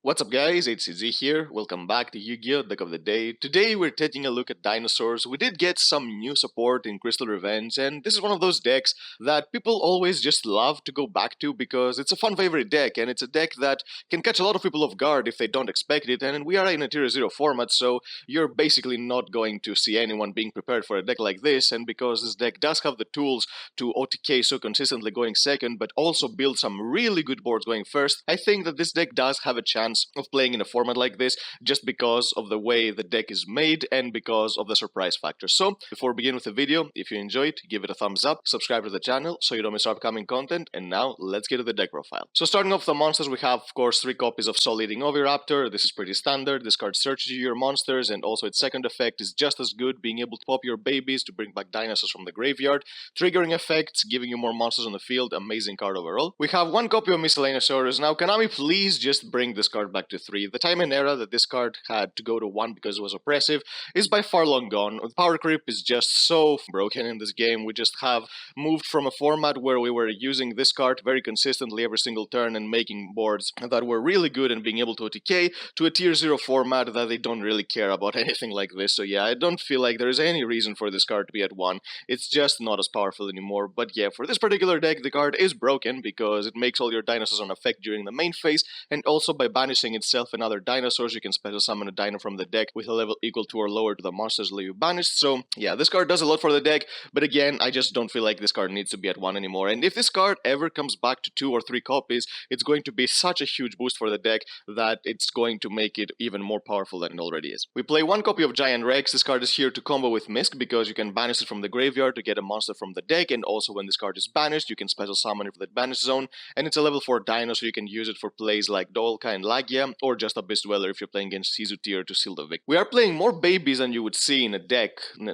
What's up guys, it's Z here, welcome back to Yu-Gi-Oh! Deck of the Day. Today we're taking a look at dinosaurs. We did get some new support in Crystal Revenge, and this is one of those decks that people always just love to go back to because it's a fun favorite deck, and it's a deck that can catch a lot of people off guard if they don't expect it, and we are in a Tier 0 format, so you're basically not going to see anyone being prepared for a deck like this, and because this deck does have the tools to OTK so consistently going second, but also build some really good boards going first, I think that this deck does have a chance of playing in a format like this just because of the way the deck is made and because of the surprise factor. So before we begin with the video, if you enjoyed, give it a thumbs up, subscribe to the channel so you don't miss our upcoming content, and now let's get to the deck profile. So starting off the monsters, we have of course 3 copies of Soul Eating Oviraptor. This is pretty standard. This card searches your monsters, and also its second effect is just as good, being able to pop your babies to bring back dinosaurs from the graveyard. Triggering effects, giving you more monsters on the field, amazing card overall. We have 1 copy of Miscellaneousaurus. Now Konami, please just bring this card back to 3. The time and era that this card had to go to 1 because it was oppressive is by far long gone. The power creep is just so broken in this game. We just have moved from a format where we were using this card very consistently every single turn and making boards that were really good and being able to OTK to a tier 0 format that they don't really care about anything like this. So yeah, I don't feel like there is any reason for this card to be at 1. It's just not as powerful anymore. But yeah, for this particular deck, the card is broken because it makes all your dinosaurs on effect during the main phase, and also by banishing itself and other dinosaurs, you can special summon a dino from the deck with a level equal to or lower to the monsters that you banished. So yeah, this card does a lot for the deck, but again, I just don't feel like this card needs to be at 1 anymore. And if this card ever comes back to 2 or 3 copies, it's going to be such a huge boost for the deck that it's going to make it even more powerful than it already is. We play 1 copy of Giant Rex. This card is here to combo with Misk because you can banish it from the graveyard to get a monster from the deck, and also when this card is banished, you can special summon it for the banished zone, and it's a level 4 dino, so you can use it for plays like Dolka and Lagia, or just Abyss Dweller if you're playing against Sisu tier to seal the victory. We are playing more babies than you would see in a deck,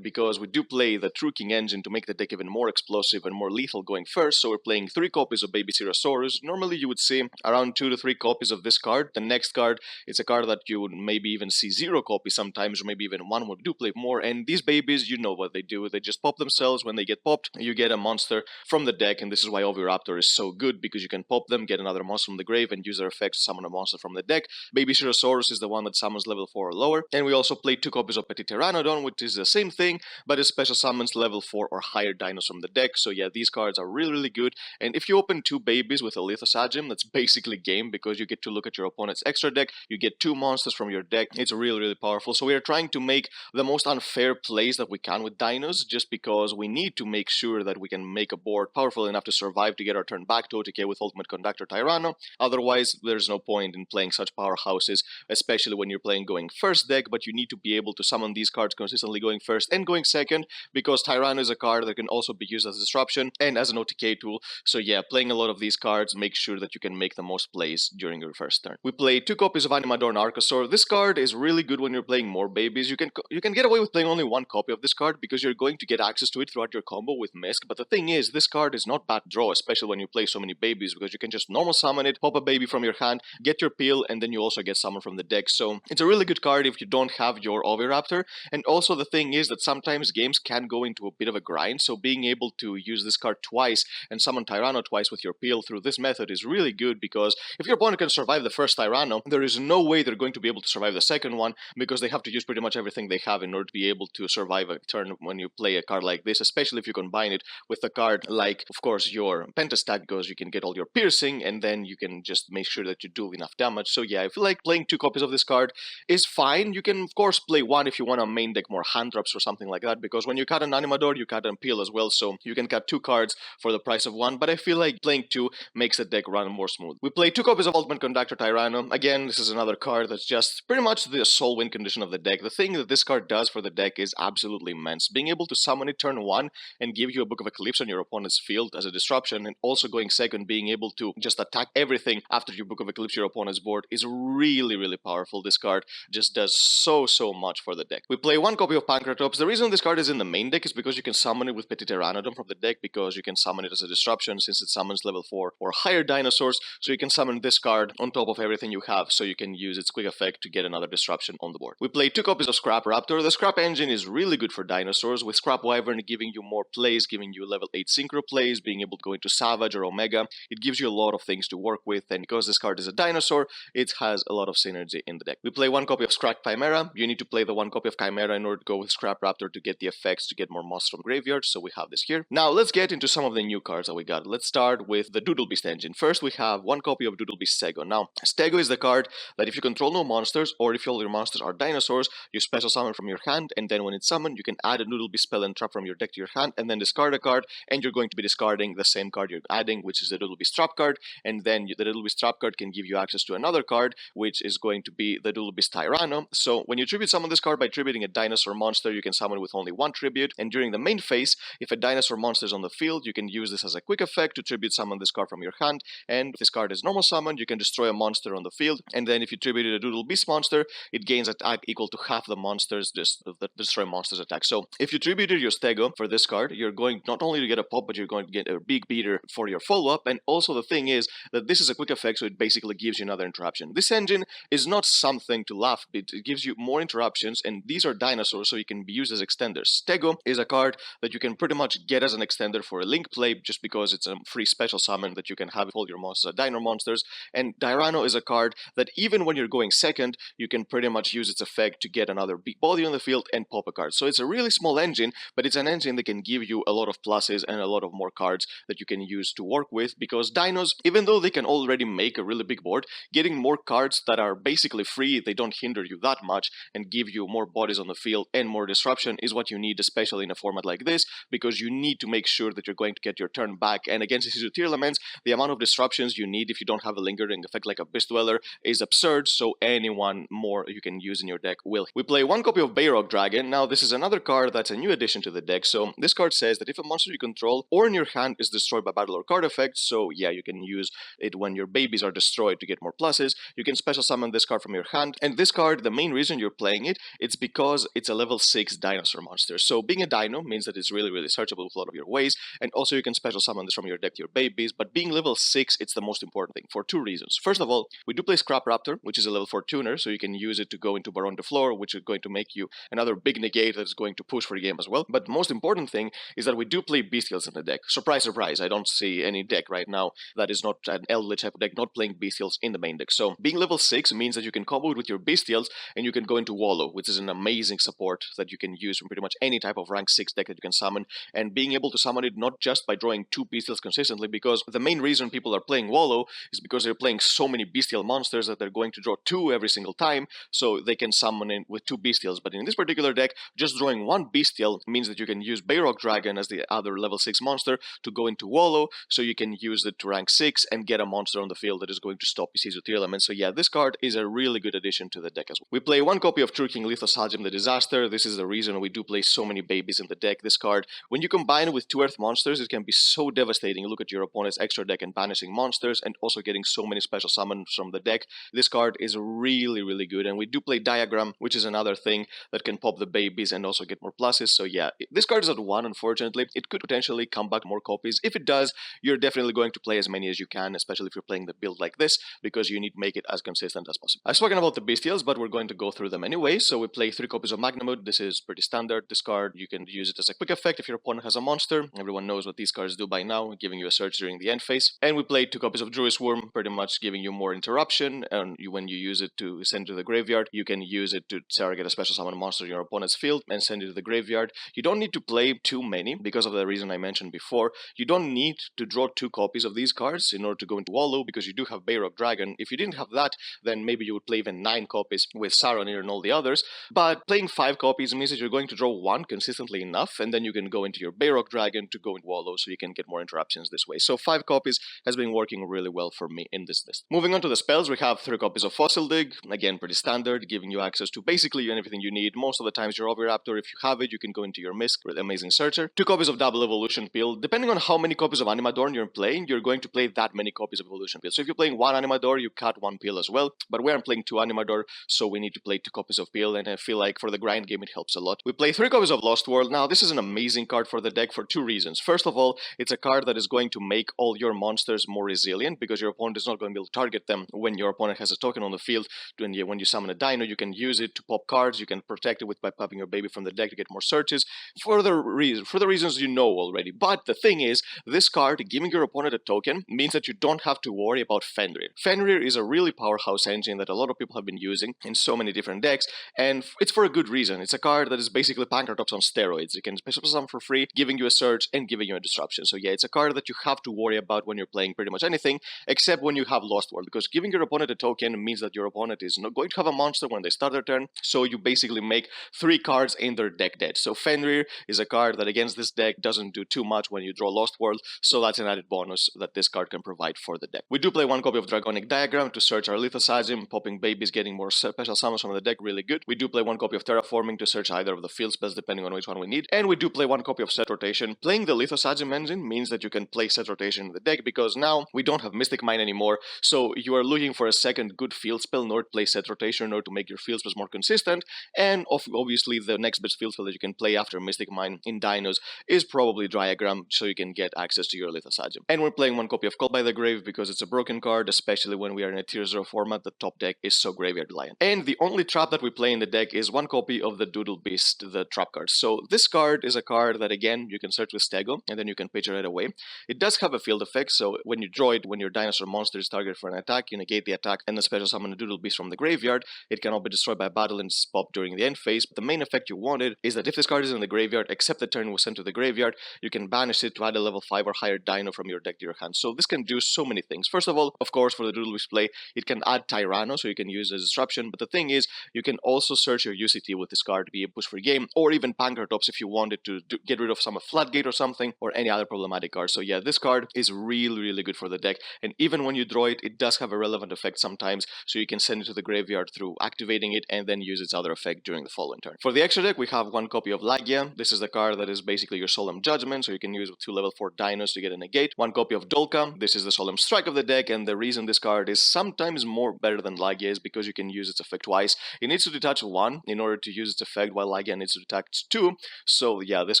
because we do play the True King engine to make the deck even more explosive and more lethal going first, so we're playing 3 copies of Baby Cerosaurus. Normally you would see around 2 to 3 copies of this card. The next card is a card that you would maybe even see 0 copies sometimes, or maybe even 1 would do play more, and these babies, you know what they do. They just pop themselves. When they get popped, you get a monster from the deck, and this is why Oviraptor is so good, because you can pop them, get another monster from the grave, and use their effects to summon a monster from the deck. Baby Cerosaurus is the one that summons level 4 or lower, and we also play 2 copies of Petit Pteranodon, which is the same thing, but it special summons level 4 or higher dinos from the deck. So yeah, these cards are really good, and if you open 2 babies with a Lithosagim, that's basically game, because you get to look at your opponent's extra deck, you get 2 monsters from your deck. It's really powerful. So we are trying to make the most unfair plays that we can with dinos, just because we need to make sure that we can make a board powerful enough to survive to get our turn back to OTK with Ultimate Conductor Tyranno. Otherwise, there's no point in playing such powerhouses, especially when you're playing going first deck, but you need to be able to summon these cards consistently going first and going second, because Tyranno is a card that can also be used as a disruption and as an OTK tool. So yeah, playing a lot of these cards, make sure that you can make the most plays during your first turn. We play 2 copies of Animadorn Archosaur. This card is really good when you're playing more babies. You can get away with playing only 1 copy of this card because you're going to get access to it throughout your combo with Misk, but the thing is, this card is not bad draw, especially when you play so many babies, because you can just normal summon it, pop a baby from your hand, get your peel, and then you also get someone from the deck. So it's a really good card if you don't have your Oviraptor. And also the thing is that sometimes games can go into a bit of a grind, so being able to use this card twice and summon Tyranno twice with your peel through this method is really good, because if your opponent can survive the first Tyranno, there is no way they're going to be able to survive the second one, because they have to use pretty much everything they have in order to be able to survive a turn when you play a card like this, especially if you combine it with a card like, of course, your Pentastat, because you can get all your piercing, and then you can just make sure that you do enough damage. So yeah, I feel like playing 2 copies of this card is fine. You can, of course, play 1 if you want to main deck more hand drops or something like that, because when you cut an Animador, you cut an peel as well, so you can cut 2 cards for the price of 1, but I feel like playing 2 makes the deck run more smooth. We play 2 copies of Ultimate Conductor Tyranno. Again, this is another card that's just pretty much the sole win condition of the deck. The thing that this card does for the deck is absolutely immense. Being able to summon it turn 1 and give you a Book of Eclipse on your opponent's field as a disruption, and also going second, being able to just attack everything after you Book of Eclipse your opponent's board, is really powerful. This card just does so much for the deck. We play 1 copy of Pancratops. The reason this card is in the main deck is because you can summon it with Petit Pteranodon from the deck, because you can summon it as a disruption since it summons level 4 or higher dinosaurs, so you can summon this card on top of everything you have, so you can use its quick effect to get another disruption on the board. We play 2 copies of Scrap Raptor. The Scrap engine is really good for dinosaurs, with Scrap Wyvern giving you more plays, giving you level 8 synchro plays, being able to go into Savage or Omega. It gives you a lot of things to work with, and because this card is a dinosaur, it has a lot of synergy in the deck. We play one copy of Scrap Chimera. You need to play the one copy of Chimera in order to go with Scrap Raptor to get the effects to get more monsters from graveyard, so we have this here. Now let's get into some of the new cards that we got. Let's start with the Doodle Beast engine. First we have one copy of Doodle Beast Stego. Now Stego is the card that if you control no monsters, or if all your monsters are dinosaurs, you special summon from your hand, and then when it's summoned you can add a Doodle Beast spell and trap from your deck to your hand, and then discard a card, and you're going to be discarding the same card you're adding, which is the Doodle Beast Trap card, and then the Doodle Beast Trap card can give you access to another card, which is going to be the Doodle Beast Tyranno. So when you tribute summon this card by tributing a dinosaur monster, you can summon with only one tribute, and during the main phase, if a dinosaur monster is on the field, you can use this as a quick effect to tribute summon this card from your hand, and if this card is normal summoned, you can destroy a monster on the field, and then if you tributed a Doodle Beast monster, it gains attack equal to half the monsters, the destroy monsters attack. So if you tributed your Stego for this card, you're going not only to get a pop, but you're going to get a big beater for your follow-up, and also the thing is that this is a quick effect, so it basically gives you another interruption. This engine is not something to laugh at, it gives you more interruptions, and these are dinosaurs, so you can be used as extenders. Stego is a card that you can pretty much get as an extender for a link play, just because it's a free special summon that you can have if all your monsters are dino monsters, and Tyranno is a card that even when you're going second, you can pretty much use its effect to get another big body on the field and pop a card. So it's a really small engine, but it's an engine that can give you a lot of pluses and a lot of more cards that you can use to work with, because dinos, even though they can already make a really big board, getting more cards that are basically free, they don't hinder you that much, and give you more bodies on the field and more disruption is what you need, especially in a format like this, because you need to make sure that you're going to get your turn back, and against these tier elements, the amount of disruptions you need if you don't have a lingering effect like a Beast Dweller is absurd, so anyone more you can use in your deck will. We play one copy of Bayrock Dragon. Now this is another card that's a new addition to the deck, so this card says that if a monster you control or in your hand is destroyed by battle or card effect, so yeah, you can use it when your babies are destroyed to get more pluses, you can special summon this card from your hand, and this card, the main reason you're playing it, it's because it's a level 6 dinosaur monster. So being a dino means that it's really searchable with a lot of your ways, and also you can special summon this from your deck to your babies, but being level 6, it's the most important thing for two reasons. First of all, we do play Scrap Raptor, which is a level 4 tuner, so you can use it to go into Baron de Floor, which is going to make you another big negate that's going to push for the game as well. But the most important thing is that we do play Bestials in the deck. Surprise, surprise, I don't see any deck right now that is not an Eldritch type of deck not playing Bestials in the main deck. So being level 6 means that you can combo it with your Bestials and you can go into Wallow, which is an amazing support that you can use from pretty much any type of rank 6 deck that you can summon, and being able to summon it not just by drawing 2 Bestials consistently, because the main reason people are playing Wallow is because they're playing so many Bestial monsters that they're going to draw 2 every single time, so they can summon it with 2 Bestials. But in this particular deck, just drawing 1 Bestial means that you can use Bayrock Dragon as the other level 6 monster to go into Wallow, so you can use it to rank 6 and get a monster on the field that is going to stop PC's tier element. So yeah, this card is a really good addition to the deck as well. We play one copy of True King Lithosalgem the Disaster. This is the reason we do play so many babies in the deck. This card, when you combine it with 2 Earth monsters, it can be so devastating. You look at your opponent's extra deck and banishing monsters, and also getting so many special summons from the deck. This card is really good, and we do play Diagram, which is another thing that can pop the babies and also get more pluses. So yeah, this card is at 1, unfortunately. It could potentially come back more copies. If it does, you're definitely going to play as many as you can, especially if you're playing the build like this, because you need to make it as consistent as possible. I've spoken about the Bestials, but we're going to go through them anyway. So we play 3 copies of Magnamud. This is pretty standard. This card, you can use it as a quick effect if your opponent has a monster. Everyone knows what these cards do by now, giving you a search during the end phase. And we play 2 copies of Druid's Worm, pretty much giving you more interruption, and when you use it to send to the graveyard, you can use it to target a special summon monster in your opponent's field and send it to the graveyard. You don't need to play too many because of the reason I mentioned before. You don't need to draw 2 copies of these cards in order to go into Wallow, because you do have Bayrock Dragon. If you didn't have that, then maybe you would play even 9 copies with Saronir and all the others. But playing 5 copies means that you're going to draw 1 consistently enough, and then you can go into your Bayrock Dragon to go into Wallow, so you can get more interruptions this way. So 5 copies has been working really well for me in this list. Moving on to the spells, we have 3 copies of Fossil Dig, again pretty standard, giving you access to basically everything you need. Most of the times your Oviraptor, if you have it, you can go into your Misk with Amazing Searcher. 2 copies of Double Evolution Pill. Depending on how many copies of Animadorn you're playing, you're going to play that many copies of Evolution Pill. So if you're playing 1 Animador, you cut 1 Pill as well, but we aren't playing 2 Animador, so we need to play 2 copies of Pill, and I feel like for the grind game it helps a lot. We play 3 copies of Lost World. Now this is an amazing card for the deck for 2 reasons. First of all, it's a card that is going to make all your monsters more resilient, because your opponent is not going to be able to target them when your opponent has a token on the field. When you summon a dino, you can use it to pop cards, you can protect it by popping your baby from the deck to get more searches, for the reasons you know already. But the thing is, this card, giving your opponent a token, means that you don't have to worry about Fenrir. Fenrir is a really powerhouse engine that a lot of people have been using in so many different decks, and it's for a good reason. It's a card that is basically Pankratops on steroids. You can special summon for free, giving you a surge and giving you a disruption. So yeah, it's a card that you have to worry about when you're playing pretty much anything, except when you have Lost World, because giving your opponent a token means that your opponent is not going to have a monster when they start their turn, so you basically make 3 cards in their deck dead. So Fenrir is a card that against this deck doesn't do too much when you draw Lost World, so that's an added bonus that this card can provide for the deck. We do play 1 copy of Dragonic Diagram to search our Lithosazim, popping babies, getting more special summons from the deck, really good. We do play 1 copy of Terraforming to search either of the field spells depending on which one we need, and we do play 1 copy of Set Rotation. Playing the Lithosazim engine means that you can play Set Rotation in the deck, because now we don't have Mystic Mine anymore, so you are looking for a second good field spell in order to play Set Rotation in order to make your field spells more consistent, and obviously the next best field spell that you can play after Mystic Mine in Dinos is probably Diagram, so you can get access to your Lithosazim. And we're playing 1 copy of Call by the Grave because it's a broken card, especially when we are in a tier 0 format. The top deck is so graveyard reliant. And the only trap that we play in the deck is 1 copy of the Doodle Beast, the trap card. So this card is a card that, again, you can search with Stego, and then you can pitch it right away. It does have a field effect, so when you draw it, when your dinosaur monster is targeted for an attack, you negate the attack and then special summon a Doodle Beast from the graveyard. It cannot be destroyed by battle and pop during the end phase, but the main effect you wanted is that if this card is in the graveyard, except the turn was sent to the graveyard, you can banish it to add a level 5 or higher dino from your deck to your hand. So this can do so many things. First of all, of course, for the Doodle Beast play, it can add Tyranno, so you can use as disruption, but the thing is, you can also search your UCT with this card to be a push for game, or even Pankratops if you wanted to get rid of some Floodgate or something, or any other problematic card. So yeah, this card is really good for the deck, and even when you draw it, it does have a relevant effect sometimes, so you can send it to the graveyard through activating it and then use its other effect during the following turn. For the extra deck, we have 1 copy of Lagia. This is the card that is basically your Solemn Judgment, so you can use with 2 level 4 dinos to get a negate. 1 copy of Dolka. This is the Solemn Strike of the deck, and the reason this card is sometimes more better than Lagia is because you can use its effect twice. It needs to detach 1 in order to use its effect, while Lagia needs to detach 2. So yeah, this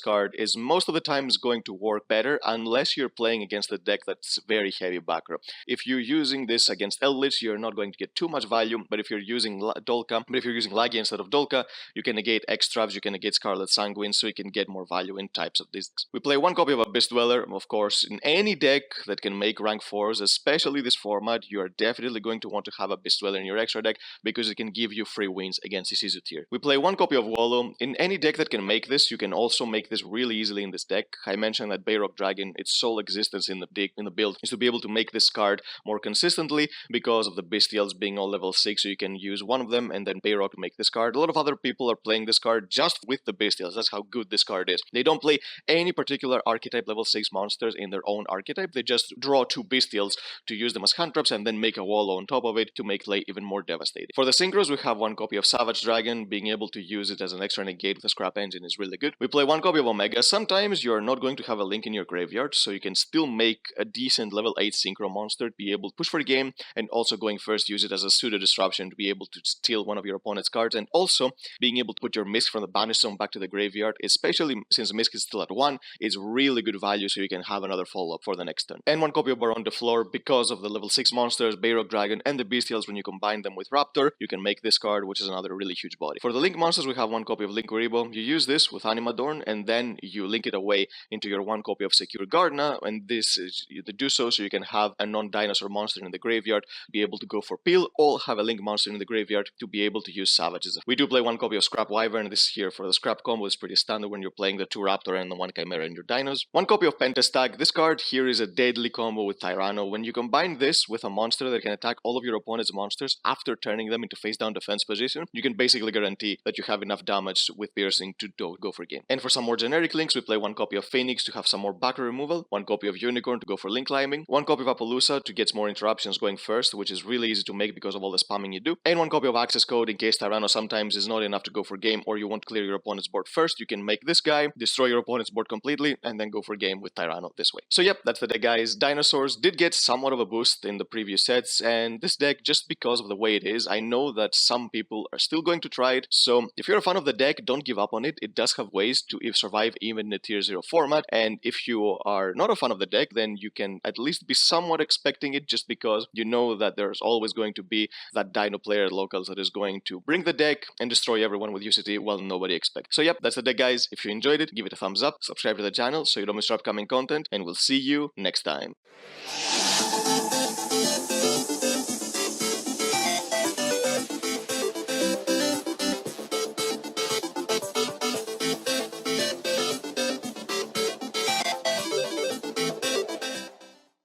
card is most of the times going to work better unless you're playing against a deck that's very heavy back row. If you're using this against Eldritch, you're not going to get too much value, but if you're using Lagia instead of Dolka, you can negate Extravs, you can negate Scarlet Sanguine, so you can get more value in types of these. We play 1 copy of Abyss Dweller. Of course, in any deck that can make rank 4s, especially this format, you are definitely going to want to have Abyss Dweller in your extra deck because it can give you free wins against Isizu tier. We play 1 copy of Wallow. In any deck that can make this, you can also make this really easily in this deck. I mentioned that Bayrock Dragon, its sole existence in the build is to be able to make this card more consistently because of the Bestials being all level 6, so you can use 1 of them and then Bayrock to make this card. A lot of other people are playing this card just with the Bestials. That's how good this card is. They don't play any particular archetype level 6 monsters in their own archetype. They just draw 2 Bestials to use them as hand traps and then make a Wallow on top of it to make play even more devastating. For the synchros, we have 1 copy of Savage Dragon. Being able to use it as an extra negate with a scrap engine is really good. We play 1 copy of Omega. Sometimes you're not going to have a link in your graveyard, so you can still make a decent level 8 synchro monster to be able to push for the game, and also going first, use it as a pseudo disruption to be able to steal one of your opponent's cards, and also being able to put your Misk from the banish zone back to the graveyard, especially since Misk is still at 1, is really good value, so you can have another follow-up for the next turn. And 1 copy of Baron de Flor. Because of the level 6 monsters, Bayrock Dragon and the Bestials, when you combine them with Raptor, you can make this card, which is another really huge body. For the Link monsters, we have 1 copy of Link Uribo. You use this with Animadorn, and then you link it away into your 1 copy of Secure Gardna, and this is to do so you can have a non-dinosaur monster in the graveyard, be able to go for Peel, or have a Link monster in the graveyard to be able to use Savages. We do play 1 copy of Scrap Wyvern. This is here for the Scrap combo. It's pretty standard when you're playing the 2 Raptor and the 1 Chimera in your dinos. 1 copy of Pentestag. This card here is a deadly combo with Tyranno. When you combine this with a monster that can attack all of your opponent's monsters after turning them into face down defense position, you can basically guarantee that you have enough damage with piercing to go for game. And for some more generic links, we play 1 copy of Phoenix to have some more back removal, 1 copy of Unicorn to go for link climbing, 1 copy of Appaloosa to get more interruptions going first, which is really easy to make because of all the spamming you do, and 1 copy of Access Code in case Tyranno sometimes is not enough to go for game or you want to clear your opponent's board first. You can make this guy, destroy your opponent's board completely, and then go for game with Tyranno this way. So yep, that's the deck, guys. Dinosaurs did get somewhat of a boost in the previous sets, and this deck, just because of the way it is, I know that some people are still going to try it, so if you're a fan of the deck, don't give up on it. It does have ways to survive even in a tier 0 format, and if you are not a fan of the deck, then you can at least be somewhat expecting it, just because you know that there's always going to be that dino player at locals that is going to bring the deck and destroy everyone with UCT while nobody expects. So yep, that's the deck, guys. If you enjoyed it, give it a thumbs up, subscribe to the channel so you don't miss our upcoming content, and we'll see you next time.